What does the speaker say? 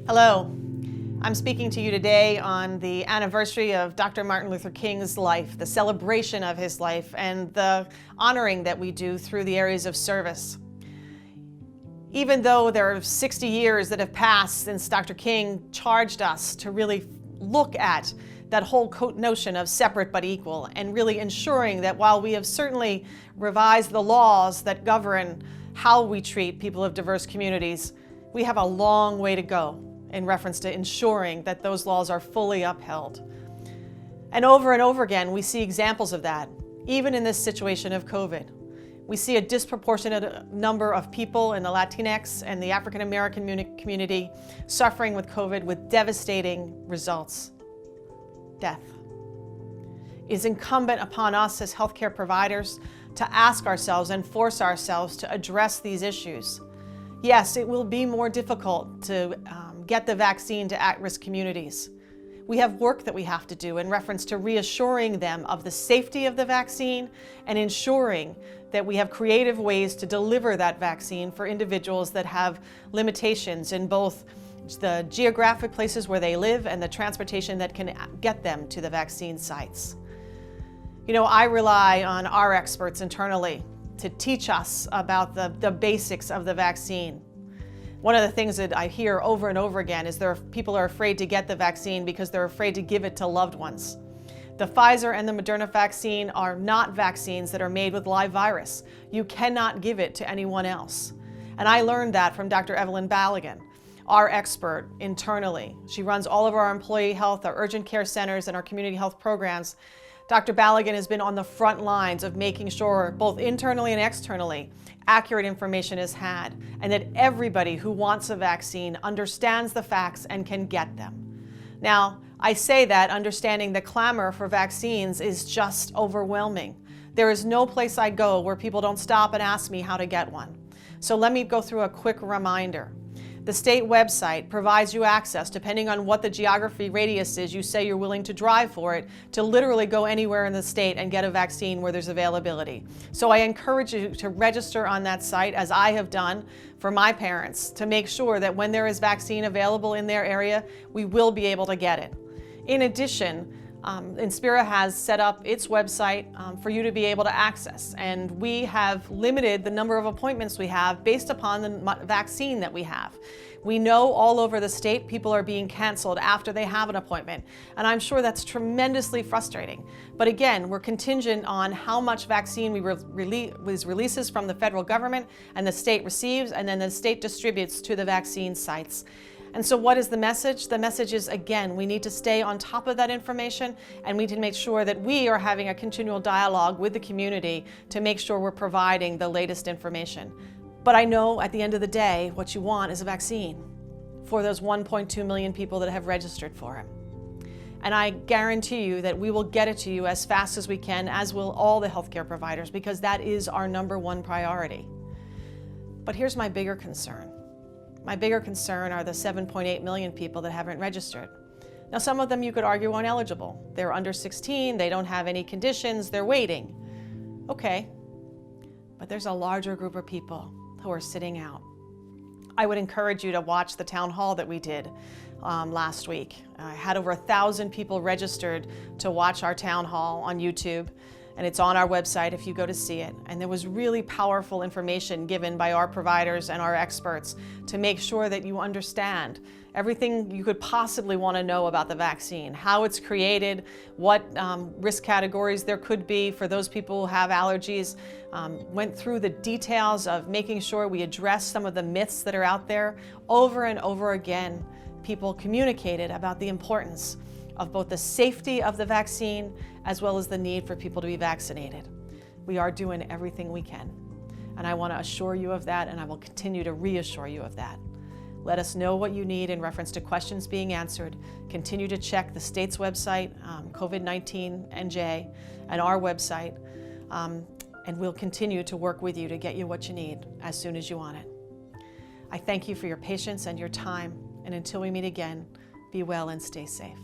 Hello, I'm speaking to you today on the anniversary of Dr. Martin Luther King's life, the celebration of his life, and the honoring that we do through the areas of service. Even though there are 60 years that have passed since Dr. King charged us to really look at that whole notion of separate but equal, and really ensuring that while we have certainly revised the laws that govern how we treat people of diverse communities, we have a long way to go in reference to ensuring that those laws are fully upheld. And over again, we see examples of that, even in this situation of COVID. We see a disproportionate number of people in the Latinx and the African American community suffering with COVID with devastating results. Death. It is incumbent upon us as healthcare providers to ask ourselves and force ourselves to address these issues. Yes, it will be more difficult to get the vaccine to at-risk communities. We have work that we have to do in reference to reassuring them of the safety of the vaccine and ensuring that we have creative ways to deliver that vaccine for individuals that have limitations in both the geographic places where they live and the transportation that can get them to the vaccine sites. You know, I rely on our experts internally to teach us about the basics of the vaccine. One of the things that I hear over and over again is people are afraid to get the vaccine because they're afraid to give it to loved ones. The Pfizer and the Moderna vaccine are not vaccines that are made with live virus. You cannot give it to anyone else. And I learned that from Dr. Evelyn Balogun, our expert internally. She runs all of our employee health, our urgent care centers, and our community health programs. Dr. Balogun has been on the front lines of making sure, both internally and externally, accurate information is had, and that everybody who wants a vaccine understands the facts and can get them. Now, I say that understanding the clamor for vaccines is just overwhelming. There is no place I go where people don't stop and ask me how to get one. So let me go through a quick reminder. The state website provides you access, depending on what the geography radius is you say you're willing to drive for it, to literally go anywhere in the state and get a vaccine where there's availability. So I encourage you to register on that site, as I have done for my parents, to make sure that when there is vaccine available in their area, we will be able to get it. In addition, Inspira has set up its website for you to be able to access, and we have limited the number of appointments we have based upon the vaccine that we have. We know all over the state people are being canceled after they have an appointment, and I'm sure that's tremendously frustrating. But again, we're contingent on how much vaccine releases from the federal government and the state receives, and then the state distributes to the vaccine sites. And so what is the message? The message is, again, we need to stay on top of that information, and we need to make sure that we are having a continual dialogue with the community to make sure we're providing the latest information. But I know at the end of the day, what you want is a vaccine for those 1.2 million people that have registered for it. And I guarantee you that we will get it to you as fast as we can, as will all the healthcare providers, because that is our #1 priority. But here's my bigger concern. My bigger concern are the 7.8 million people that haven't registered. Now, some of them you could argue aren't eligible. They're under 16, they don't have any conditions, they're waiting. Okay, but there's a larger group of people who are sitting out. I would encourage you to watch the town hall that we did last week. I had over 1,000 people registered to watch our town hall on YouTube, and it's on our website if you go to see it. And there was really powerful information given by our providers and our experts to make sure that you understand everything you could possibly want to know about the vaccine, how it's created, what risk categories there could be for those people who have allergies, went through the details of making sure we address some of the myths that are out there. Over and over again, people communicated about the importance of both the safety of the vaccine as well as the need for people to be vaccinated. We are doing everything we can, and I want to assure you of that, and I will continue to reassure you of that. Let us know what you need in reference to questions being answered. Continue to check the state's website, COVID-19 NJ, and our website, and we'll continue to work with you to get you what you need as soon as you want it. I thank you for your patience and your time, and until we meet again, be well and stay safe.